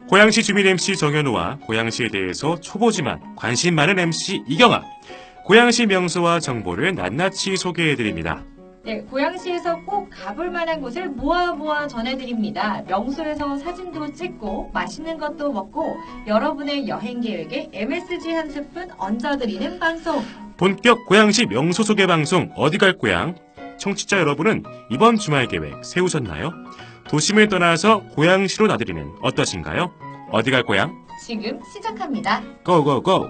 고양시 주민 MC 정현우와 고양시에 대해서 초보지만 관심 많은 MC 이경아. 고양시 명소와 정보를 낱낱이 소개해드립니다. 네, 고양시에서 꼭 가볼 만한 곳을 모아 전해드립니다. 명소에서 사진도 찍고 맛있는 것도 먹고 여러분의 여행 계획에 MSG 한 스푼 얹어드리는 방송. 본격 고양시 명소 소개 방송 어디 갈 고양? 청취자 여러분은 이번 주말 계획 세우셨나요? 도심을 떠나서 고양시로 나들이는 어떠신가요? 어디 갈 고양? 지금 시작합니다. 고고고!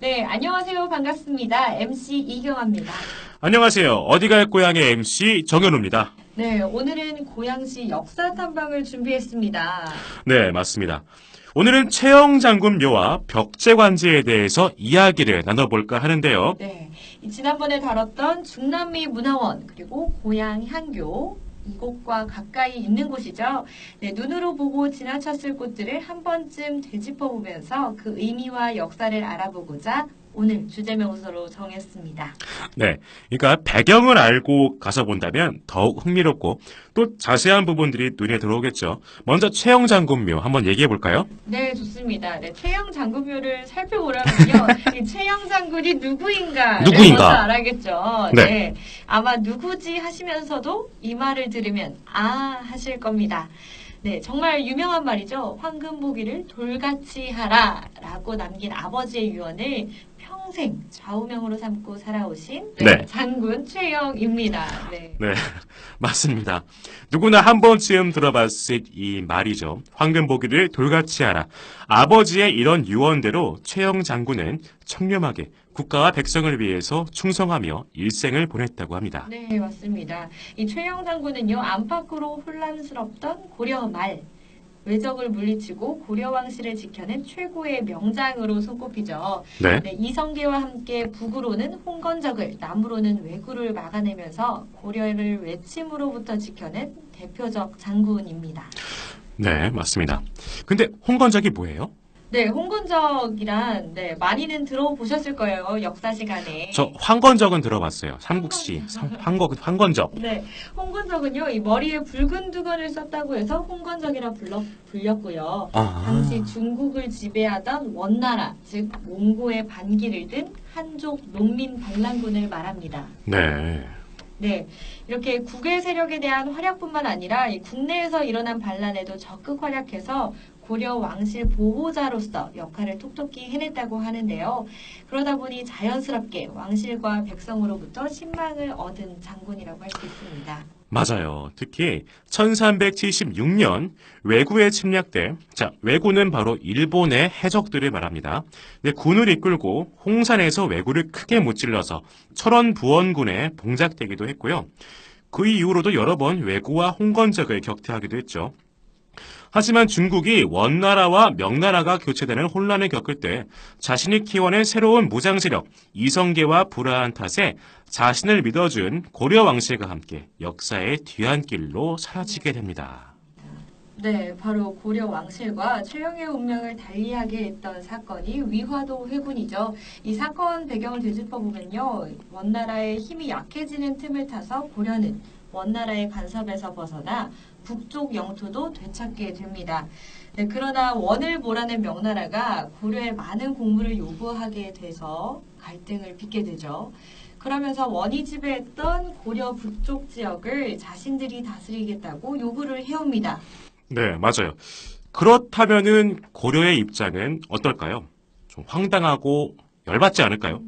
네, 안녕하세요. 반갑습니다. MC 이경아입니다. 안녕하세요. 어디 갈 고양의 MC 정현우입니다. 네, 오늘은 고양시 역사 탐방을 준비했습니다. 네, 맞습니다. 오늘은 최영 장군 묘와 벽제관제에 대해서 이야기를 나눠볼까 하는데요. 네, 지난번에 다뤘던 중남미 문화원 그리고 고양 향교 이곳과 가까이 있는 곳이죠. 네, 눈으로 보고 지나쳤을 곳들을 한 번쯤 되짚어보면서 그 의미와 역사를 알아보고자 오늘 주제 명소로 정했습니다. 네, 그러니까 배경을 알고 가서 본다면 더욱 흥미롭고 또 자세한 부분들이 눈에 들어오겠죠. 먼저 최영 장군묘 한번 얘기해 볼까요? 네, 좋습니다. 네, 최영 장군묘를 살펴보려면요. 이 최영 장군이 누구인가? 먼저 알아야겠죠. 네. 네, 아마 누구지 하시면서도 이 말을 들으면 아 하실 겁니다. 네, 정말 유명한 말이죠. 황금보기를 돌같이 하라 라고 남긴 아버지의 유언을 평생 좌우명으로 삼고 살아오신 네. 장군 최영입니다. 네. 네, 맞습니다. 누구나 한 번쯤 들어봤을 이 말이죠. 황금보기를 돌같이 하라. 아버지의 이런 유언대로 최영 장군은 청렴하게 국가와 백성을 위해서 충성하며 일생을 보냈다고 합니다. 네, 맞습니다. 이 최영 장군은요, 안팎으로 혼란스럽던 고려 말 외적을 물리치고 고려 왕실을 지켜낸 최고의 명장으로 손꼽히죠. 네. 네, 이성계와 함께 북으로는 홍건적을, 남으로는 왜구를 막아내면서 고려를 외침으로부터 지켜낸 대표적 장군입니다. 네, 맞습니다. 근데 홍건적이 뭐예요? 네, 홍건적이란 많이는 들어보셨을 거예요. 역사 시간에. 저 황건적은 들어봤어요. 삼국시 황건적. 네, 홍건적은요, 이 머리에 붉은 두건을 썼다고 해서 홍건적이라 불렸고요. 당시 중국을 지배하던 원나라, 즉 몽고의 반기를 든 한족 농민 반란군을 말합니다. 네. 네, 이렇게 국외 세력에 대한 활약뿐만 아니라 이 국내에서 일어난 반란에도 적극 활약해서 고려 왕실 보호자로서 역할을 톡톡히 해냈다고 하는데요. 그러다 보니 자연스럽게 왕실과 백성으로부터 신망을 얻은 장군이라고 할 수 있습니다. 맞아요. 특히 1376년 왜구에 침략 때, 왜구는 바로 일본의 해적들을 말합니다. 네, 군을 이끌고 홍산에서 왜구를 크게 무찔러서 철원부원군에 봉작되기도 했고요. 그 이후로도 여러 번 왜구와 홍건적을 격퇴하기도 했죠. 하지만 중국이 원나라와 명나라가 교체되는 혼란을 겪을 때 자신이 키워낸 새로운 무장 세력 이성계와 불화한 탓에 자신을 믿어준 고려 왕실과 함께 역사의 뒤안길로 사라지게 됩니다. 네, 바로 고려 왕실과 최영의 운명을 달리하게 했던 사건이 위화도 회군이죠. 이 사건 배경을 되짚어보면요. 원나라의 힘이 약해지는 틈을 타서 고려는 원나라의 간섭에서 벗어나 북쪽 영토도 되찾게 됩니다. 네, 그러나 원을 몰아낸 명나라가 고려에 많은 공물을 요구하게 돼서 갈등을 빚게 되죠. 그러면서 원이 지배했던 고려 북쪽 지역을 자신들이 다스리겠다고 요구를 해옵니다. 네, 맞아요. 그렇다면은 고려의 입장은 어떨까요? 좀 황당하고 열받지 않을까요?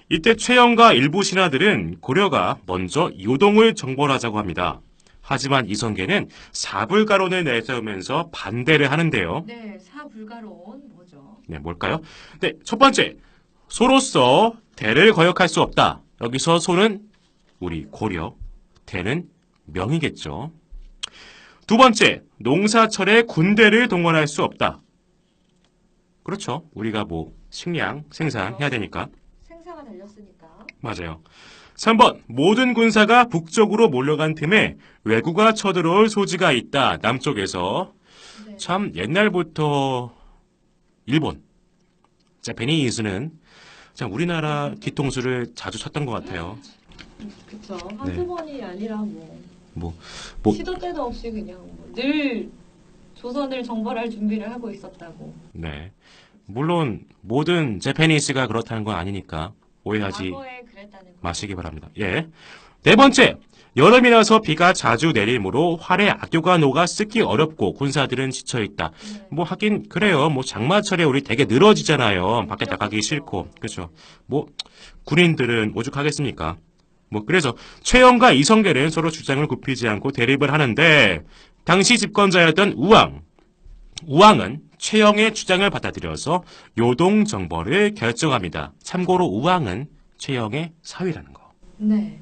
이때 최영과 일부 신하들은 고려가 먼저 요동을 정벌하자고 합니다. 하지만 이성계는 사불가론을 내세우면서 반대를 하는데요. 네, 사불가론 뭐죠? 네, 뭘까요? 네, 첫 번째, 소로서 대를 거역할 수 없다. 여기서 소는 우리 고려, 대는 명이겠죠. 두 번째, 농사철에 군대를 동원할 수 없다. 그렇죠. 우리가 식량 생산해야 되니까. 생사가 달렸으니까. 맞아요. 3번, 모든 군사가 북쪽으로 몰려간 틈에 왜구가 쳐들어올 소지가 있다. 남쪽에서. 네. 참 옛날부터 일본, 제페니스는 참 우리나라 뒤통수를 자주 쳤던 것 같아요. 그쵸. 한두 네. 번이 아니라 뭐 시도 때도 없이 그냥 늘 조선을 정벌할 준비를 하고 있었다고. 네. 물론 모든 제페니스가 그렇다는 건 아니니까 오해하지 과거에 그랬다는 거. 마시기 바랍니다. 예. 네 번째, 여름이라서 비가 자주 내리므로 활에 악교가 녹아 쓰기 어렵고 군사들은 지쳐있다. 네. 뭐 하긴 그래요. 뭐 장마철에 우리 되게 늘어지잖아요. 밖에 나가기 싫고. 그렇죠. 뭐 군인들은 오죽하겠습니까? 뭐 그래서 최영과 이성계는 서로 주장을 굽히지 않고 대립을 하는데 당시 집권자였던 우왕은 최영의 주장을 받아들여서 요동 정벌을 결정합니다. 참고로 우왕은 최영의 사위라는 거. 네.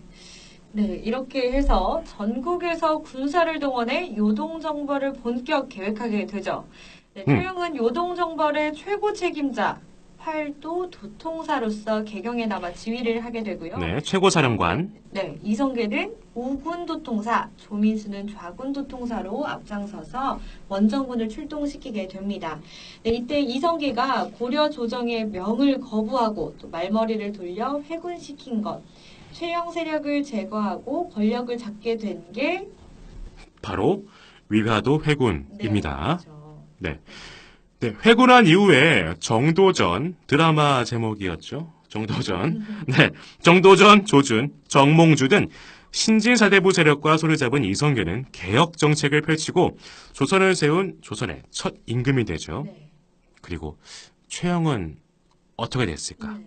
네, 이렇게 해서 전국에서 군사를 동원해 요동정벌을 본격 계획하게 되죠. 네, 최영은 요동정벌의 최고 책임자, 활도 도통사로서 개경에 남아 지휘를 하게 되고요. 네, 최고사령관. 네, 이성계는 우군도통사, 조민수는 좌군도통사로 앞장서서 원정군을 출동시키게 됩니다. 네, 이때 이성계가 고려 조정의 명을 거부하고 또 말머리를 돌려 회군시킨 것, 최영 세력을 제거하고 권력을 잡게 된 게 바로 위화도 회군입니다. 그렇죠. 네. 네, 회군한 이후에 정도전 드라마 제목이었죠. 정도전. 네. 정도전, 조준, 정몽주 등 신진사대부 세력과 손을 잡은 이성계는 개혁 정책을 펼치고 조선을 세운 조선의 첫 임금이 되죠. 네. 그리고 최영은 어떻게 됐을까?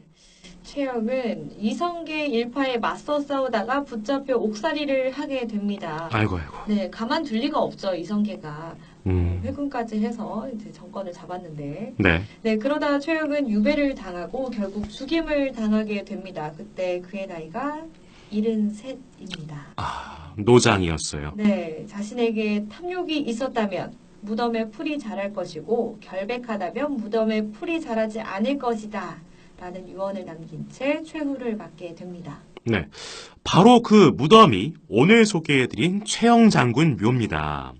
최영은 이성계 일파에 맞서 싸우다가 붙잡혀 옥살이를 하게 됩니다. 아이고. 네, 가만둘 리가 없죠, 이성계가. 음. 회군까지 해서 이제 정권을 잡았는데. 네. 네, 그러다 최영은 유배를 당하고 결국 죽임을 당하게 됩니다. 그때 그의 나이가 73입니다. 아, 노장이었어요. 네, 자신에게 탐욕이 있었다면 무덤에 풀이 자랄 것이고 결백하다면 무덤에 풀이 자라지 않을 것이다. 라는 유언을 남긴 채 최후를 맞게 됩니다. 네. 바로 그 무덤이 오늘 소개해드린 최영 장군 묘입니다.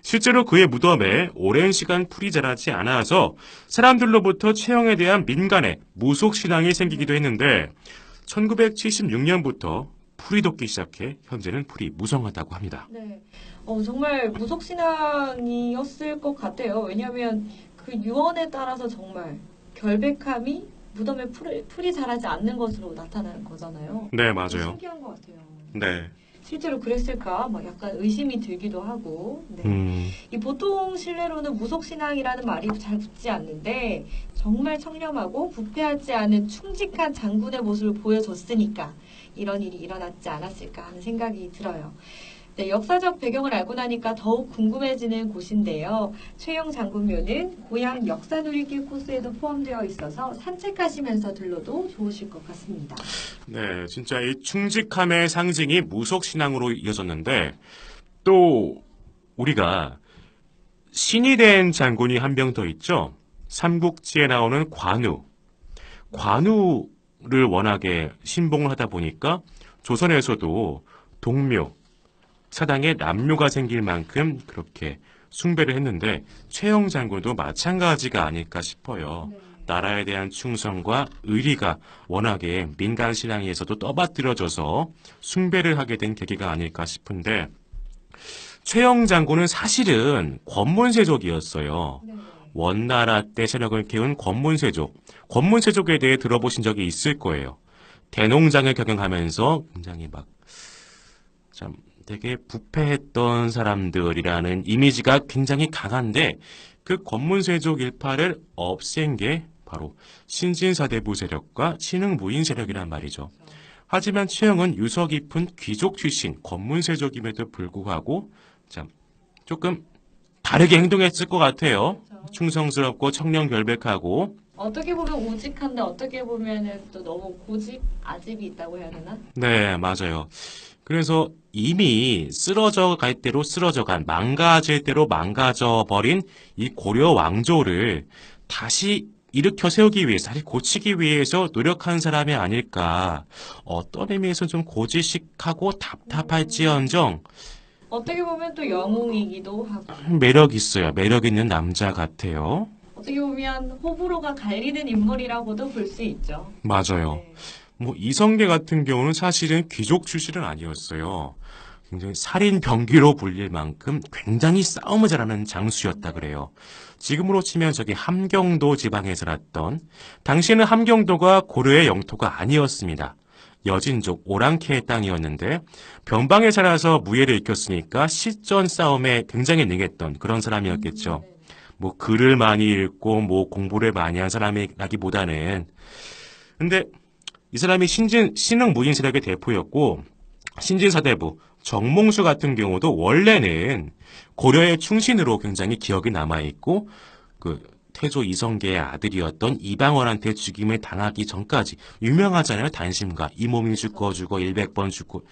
실제로 그의 무덤에 오랜 시간 풀이 자라지 않아서 사람들로부터 최영에 대한 민간의 무속신앙이 생기기도 했는데 1976년부터 풀이 돋기 시작해 현재는 풀이 무성하다고 합니다. 네, 정말 무속신앙이었을 것 같아요. 왜냐하면 그 유언에 따라서 정말 결백함이 무덤에 풀이 자라지 않는 것으로 나타나는 거잖아요. 네, 맞아요. 신기한 것 같아요. 네. 실제로 그랬을까? 막 약간 의심이 들기도 하고. 네. 이 보통 신뢰로는 무속신앙이라는 말이 잘 붙지 않는데 정말 청렴하고 부패하지 않은 충직한 장군의 모습을 보여줬으니까 이런 일이 일어났지 않았을까 하는 생각이 들어요. 네, 역사적 배경을 알고 나니까 더욱 궁금해지는 곳인데요. 최영 장군묘는 고향 역사누리길 코스에도 포함되어 있어서 산책하시면서 들러도 좋으실 것 같습니다. 네, 진짜 이 충직함의 상징이 무속신앙으로 이어졌는데 또 우리가 신이 된 장군이 한 명 더 있죠. 삼국지에 나오는 관우. 관우를 워낙에 신봉을 하다 보니까 조선에서도 동묘, 사당에 남묘가 생길 만큼 그렇게 숭배를 했는데 최영 장군도 마찬가지가 아닐까 싶어요. 나라에 대한 충성과 의리가 워낙에 민간 신앙에서도 떠받들어져서 숭배를 하게 된 계기가 아닐까 싶은데 최영 장군은 사실은 권문세족이었어요. 네. 원나라 때 세력을 키운 권문세족. 권문세족에 대해 들어보신 적이 있을 거예요. 대농장을 경영하면서 굉장히 참 되게 부패했던 사람들이라는 이미지가 굉장히 강한데 그 권문세족 일파를 없앤 게 바로 신진사대부 세력과 신흥무인 세력이란 말이죠. 하지만 최영은 유서 깊은 귀족 출신 권문세족임에도 불구하고 참 조금 다르게 행동했을 것 같아요. 그렇죠. 충성스럽고 청렴결백하고 어떻게 보면 오직한데 어떻게 보면은 또 너무 고집, 아집이 있다고 해야 되나? 네, 맞아요. 그래서 이미 쓰러져 갈 대로 쓰러져간 망가질 대로 망가져 버린 이 고려 왕조를 다시 일으켜 세우기 위해서, 다시 고치기 위해서 노력한 사람이 아닐까. 어떤 의미에서 좀 고지식하고 답답할지언정 어떻게 보면 또 영웅이기도 하고. 매력 있어요. 매력 있는 남자 같아요. 어떻게 보면 호불호가 갈리는 인물이라고도 볼 수 있죠. 맞아요. 네. 뭐 이성계 같은 경우는 사실은 귀족 출신은 아니었어요. 굉장히 살인 병기로 불릴 만큼 굉장히 싸움을 잘하는 장수였다 그래요. 지금으로 치면 저기 함경도 지방에 살았던, 당시에는 함경도가 고려의 영토가 아니었습니다. 여진족 오랑캐의 땅이었는데 변방에 살아서 무예를 익혔으니까 실전 싸움에 굉장히 능했던 그런 사람이었겠죠. 네. 뭐 글을 많이 읽고 뭐 공부를 많이 한 사람이라기보다는, 근데 이 사람이 신흥 무인 세력의 대표였고, 신진사대부 정몽수 같은 경우도 원래는 고려의 충신으로 굉장히 기억이 남아있고, 그 태조 이성계의 아들이었던 이방원한테 죽임을 당하기 전까지 유명하잖아요. 단심가 이 몸이 죽고 100번 죽고.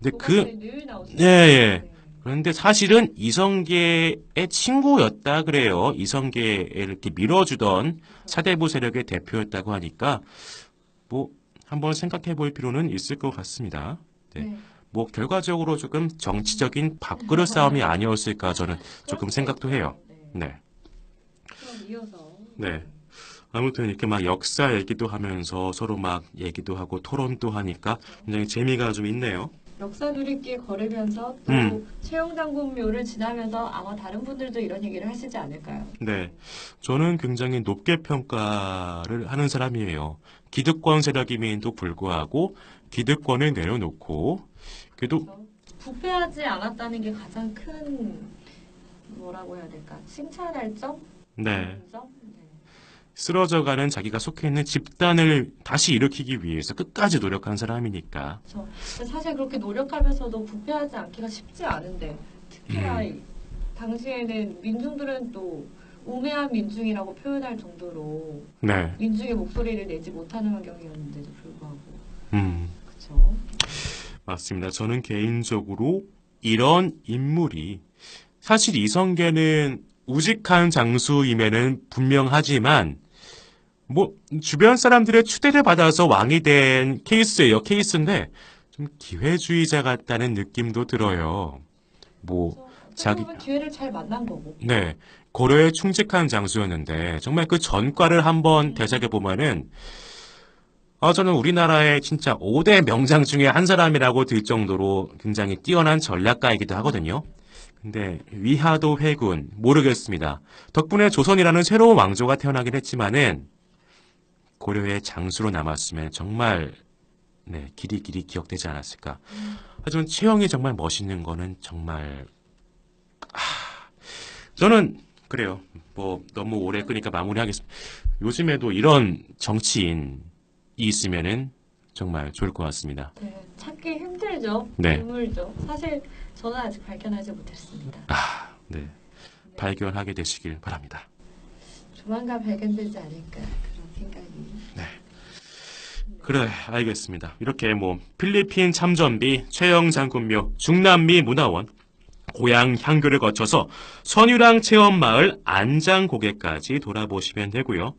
근데 늘 나오죠. 예, 예. 그런데 사실은 이성계의 친구였다 그래요. 이성계를 이렇게 밀어주던 사대부 세력의 대표였다고 하니까 뭐 한번 생각해 볼 필요는 있을 것 같습니다. 네. 네. 뭐 결과적으로 조금 정치적인 밥그릇 싸움이 아니었을까 저는 조금 생각도 해요. 네. 네. 그럼 이어서 네. 아무튼 이렇게 막 역사 얘기도 하면서 서로 막 얘기도 하고 토론도 하니까 굉장히 재미가 좀 있네요. 역사 누리길 걸으면서 또 최영장군묘를 지나면서 아마 다른 분들도 이런 얘기를 하시지 않을까요? 네. 저는 굉장히 높게 평가를 하는 사람이에요. 기득권 세력임에도 불구하고 기득권을 내려놓고 그래도 그래서 부패하지 않았다는 게 가장 큰 뭐라고 해야 될까? 칭찬할 점? 네. 좋은 점? 네. 쓰러져가는 자기가 속해 있는 집단을 다시 일으키기 위해서 끝까지 노력한 사람이니까. 그렇죠. 근데 사실 그렇게 노력하면서도 부패하지 않기가 쉽지 않은데 특히나 당시에는 민중들은 또 우매한 민중이라고 표현할 정도로 네. 민중의 목소리를 내지 못하는 환경이었는데도 불구하고 그렇죠. 맞습니다. 저는 개인적으로 이런 인물이 사실 이성계는 우직한 장수임에는 분명하지만 뭐 주변 사람들의 추대를 받아서 왕이 된 케이스인데 좀 기회주의자 같다는 느낌도 들어요. 뭐 그래서 자기 보면 기회를 잘 만난 거고. 네. 고려에 충직한 장수였는데 정말 그 전과를 한번 되새겨 보면은 저는 우리나라의 진짜 5대 명장 중에 한 사람이라고 들 정도로 굉장히 뛰어난 전략가이기도 하거든요. 근데 위화도 회군 모르겠습니다. 덕분에 조선이라는 새로운 왕조가 태어나긴 했지만은 고려의 장수로 남았으면 정말 네, 길이 기억되지 않았을까. 하지만 최영이 정말 멋있는 거는 정말 저는 그래요. 뭐 너무 오래 끄니까 마무리하겠습니다. 요즘에도 이런 정치인이 있으면은 정말 좋을 것 같습니다. 네, 찾기 힘들죠. 네. 드물죠. 사실 저는 아직 발견하지 못했습니다. 네. 발견하게 되시길 바랍니다. 조만간 발견되지 않을까 그런 생각이. 그래, 알겠습니다. 이렇게 뭐 필리핀 참전비, 최영 장군묘, 중남미 문화원, 고향 향교를 거쳐서 선유랑 체험마을 안장고개까지 돌아보시면 되고요.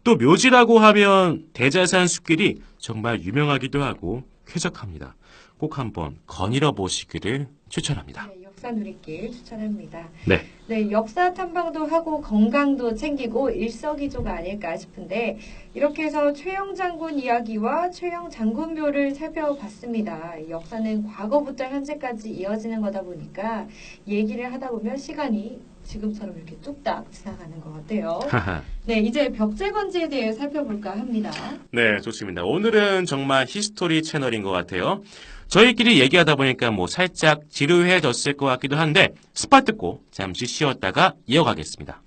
또 묘지라고 하면 대자산 숲길이 정말 유명하기도 하고 쾌적합니다. 꼭 한번 거닐어 보시기를 추천합니다. 네, 역사 누리길 추천합니다. 네. 네, 역사 탐방도 하고 건강도 챙기고 일석이조가 아닐까 싶은데 이렇게 해서 최영 장군 이야기와 최영 장군묘를 살펴봤습니다. 역사는 과거부터 현재까지 이어지는 거다 보니까 얘기를 하다 보면 시간이 지금처럼 이렇게 뚝딱 지나가는 것 같아요. 네, 이제 벽제건지에 대해 살펴볼까 합니다. 네, 좋습니다. 오늘은 정말 히스토리 채널인 것 같아요. 저희끼리 얘기하다 보니까 뭐 살짝 지루해졌을 것 같기도 한데 스팟 듣고 잠시 쉬었다가 이어가겠습니다.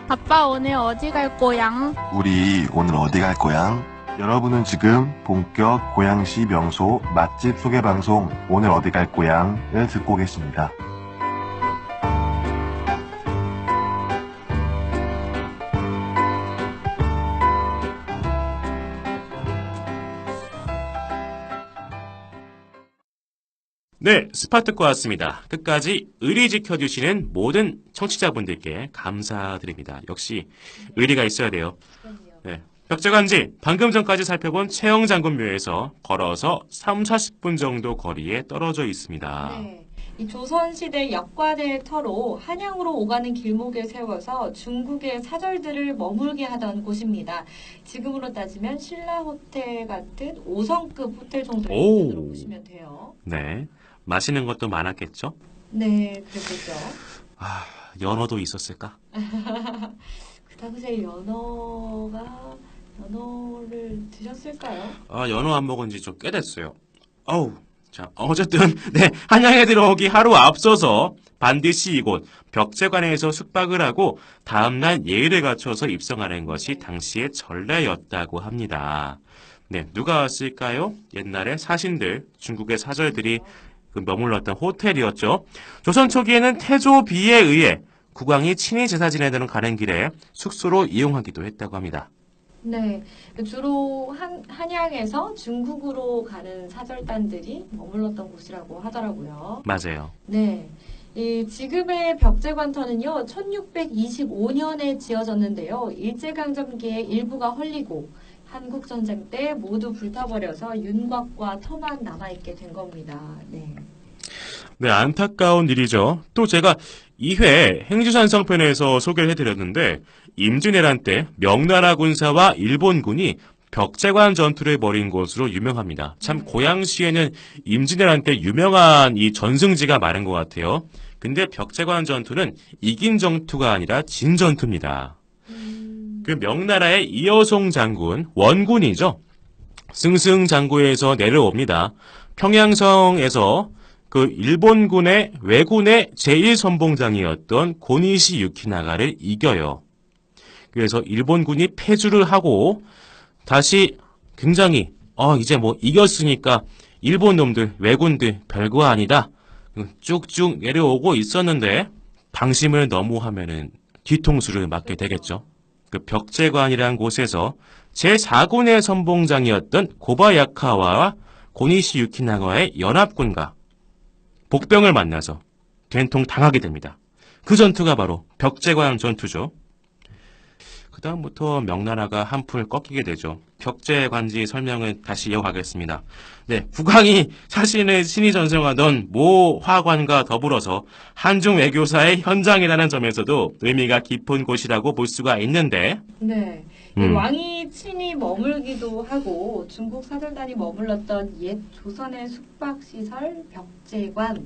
아빠 오늘 어디 갈 거야? 우리 오늘 어디 갈 거야? 여러분은 지금 본격 고양시 명소 맛집 소개 방송 오늘 어디 갈 거야를 듣고 계십니다. 네, 스팟 듣고 왔습니다. 끝까지 의리 지켜주시는 모든 청취자분들께 감사드립니다. 역시 의리가 있어야 돼요. 그럼요. 네, 벽제관지 방금 전까지 살펴본 최영장군묘에서 걸어서 3-40분 정도 거리에 떨어져 있습니다. 네. 이 조선시대 역과대 터로 한양으로 오가는 길목에 세워서 중국의 사절들을 머물게 하던 곳입니다. 지금으로 따지면 신라호텔 같은 5성급 호텔 정도의 오. 수준으로 보시면 돼요. 네, 마시는 것도 많았겠죠? 네, 그랬겠죠. 아, 연어도 있었을까? 그 당시에 연어를 드셨을까요? 아, 연어 안 먹은 지 좀 꽤 됐어요. 어우, 자, 어쨌든, 네, 한양에 들어오기 하루 앞서서 반드시 이곳 벽제관에서 숙박을 하고 다음날 예의를 갖춰서 입성하는 것이 당시의 전례였다고 합니다. 네, 누가 왔을까요? 옛날에 사신들, 중국의 사절들이 머물렀던 호텔이었죠. 조선 초기에는 태조비에 의해 국왕이 친히 제사 지내도록 가는 길에 숙소로 이용하기도 했다고 합니다. 네, 주로 한양에서 중국으로 가는 사절단들이 머물렀던 곳이라고 하더라고요. 맞아요. 네, 이 지금의 벽제관터는요, 1625년에 지어졌는데요. 일제강점기에 일부가 헐리고 한국전쟁 때 모두 불타버려서 윤곽과 터만 남아있게 된 겁니다. 네. 네, 안타까운 일이죠. 또 제가 2회 행주산성편에서 소개를 해드렸는데 임진왜란 때 명나라 군사와 일본군이 벽제관 전투를 벌인 것으로 유명합니다. 참 고양시에는 임진왜란 때 유명한 이 전승지가 많은 것 같아요. 근데 벽제관 전투는 이긴 전투가 아니라 진 전투입니다. 그 명나라의 이여송 장군, 원군이죠. 승승장구에서 내려옵니다. 평양성에서 그 일본군의 왜군의 제1선봉장이었던 고니시 유키나가를 이겨요. 그래서 일본군이 패주를 하고 다시 굉장히 이제 뭐 이겼으니까 일본 놈들, 왜군들 별거 아니다. 쭉쭉 내려오고 있었는데 방심을 너무 하면은 뒤통수를 맞게 되겠죠. 그 벽제관이라는 곳에서 제4군의 선봉장이었던 고바야카와 고니시 유키나가의 연합군과 복병을 만나서 된통 당하게 됩니다. 그 전투가 바로 벽제관 전투죠. 그 다음부터 명나라가 한풀 꺾이게 되죠. 벽제관지 설명을 다시 이어가겠습니다. 네, 국왕이 자신의 친히 전승하던 모 화관과 더불어서 한중 외교사의 현장이라는 점에서도 의미가 깊은 곳이라고 볼 수가 있는데 네. 이 왕이 친히 머물기도 하고 중국 사절단이 머물렀던 옛 조선의 숙박시설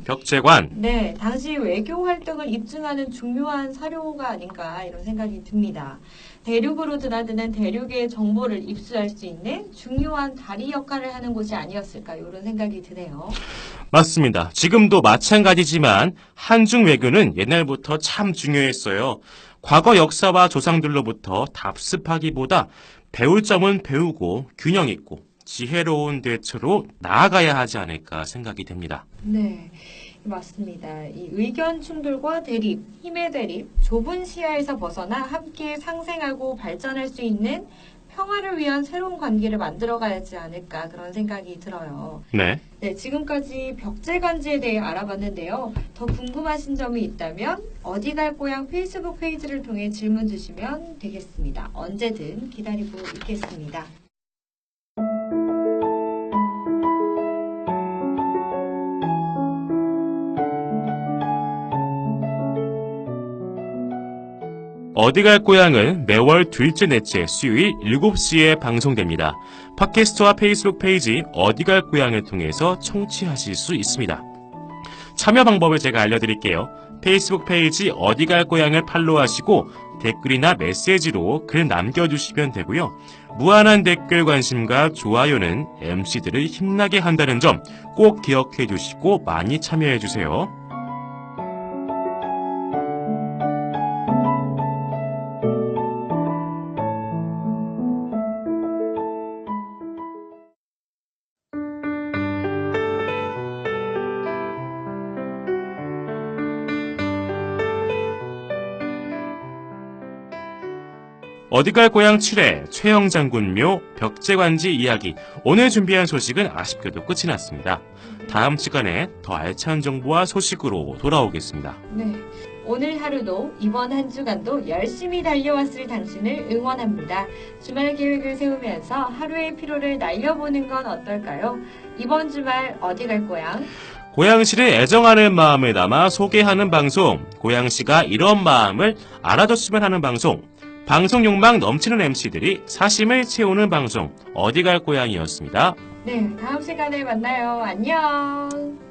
벽제관. 네, 당시 외교 활동을 입증하는 중요한 사료가 아닌가 이런 생각이 듭니다. 대륙으로 드나드는 대륙의 정보를 입수할 수 있는 중요한 다리 역할을 하는 곳이 아니었을까 이런 생각이 드네요. 맞습니다. 지금도 마찬가지지만 한중 외교는 옛날부터 참 중요했어요. 과거 역사와 조상들로부터 답습하기보다 배울 점은 배우고 균형 있고 지혜로운 대처로 나아가야 하지 않을까 생각이 됩니다. 네, 맞습니다. 이 의견 충돌과 대립, 힘의 대립, 좁은 시야에서 벗어나 함께 상생하고 발전할 수 있는 평화를 위한 새로운 관계를 만들어가야지 않을까 그런 생각이 들어요. 네. 네, 지금까지 벽제관지에 대해 알아봤는데요. 더 궁금하신 점이 있다면 어디 갈 고향 페이스북 페이지를 통해 질문 주시면 되겠습니다. 언제든 기다리고 있겠습니다. 어디 갈 고향은 매월 둘째 넷째 수요일 7시에 방송됩니다. 팟캐스트와 페이스북 페이지 어디 갈 고향을 통해서 청취하실 수 있습니다. 참여 방법을 제가 알려드릴게요. 페이스북 페이지 어디 갈 고향을 팔로우하시고 댓글이나 메시지로 글 남겨주시면 되고요. 무한한 댓글 관심과 좋아요는 MC들을 힘나게 한다는 점 꼭 기억해 주시고 많이 참여해 주세요. 어디 갈 고향 7회 최영장군묘 벽제관지 이야기. 오늘 준비한 소식은 아쉽게도 끝이 났습니다. 다음 시간에 더 알찬 정보와 소식으로 돌아오겠습니다. 네, 오늘 하루도 이번 한 주간도 열심히 달려왔을 당신을 응원합니다. 주말 계획을 세우면서 하루의 피로를 날려보는 건 어떨까요? 이번 주말 어디 갈 거야? 고양시를 애정하는 마음을 담아 소개하는 방송, 고양시가 이런 마음을 알아줬으면 하는 방송, 방송 욕망 넘치는 MC들이 사심을 채우는 방송, 어디 갈 고양이였습니다. 네, 다음 시간에 만나요. 안녕.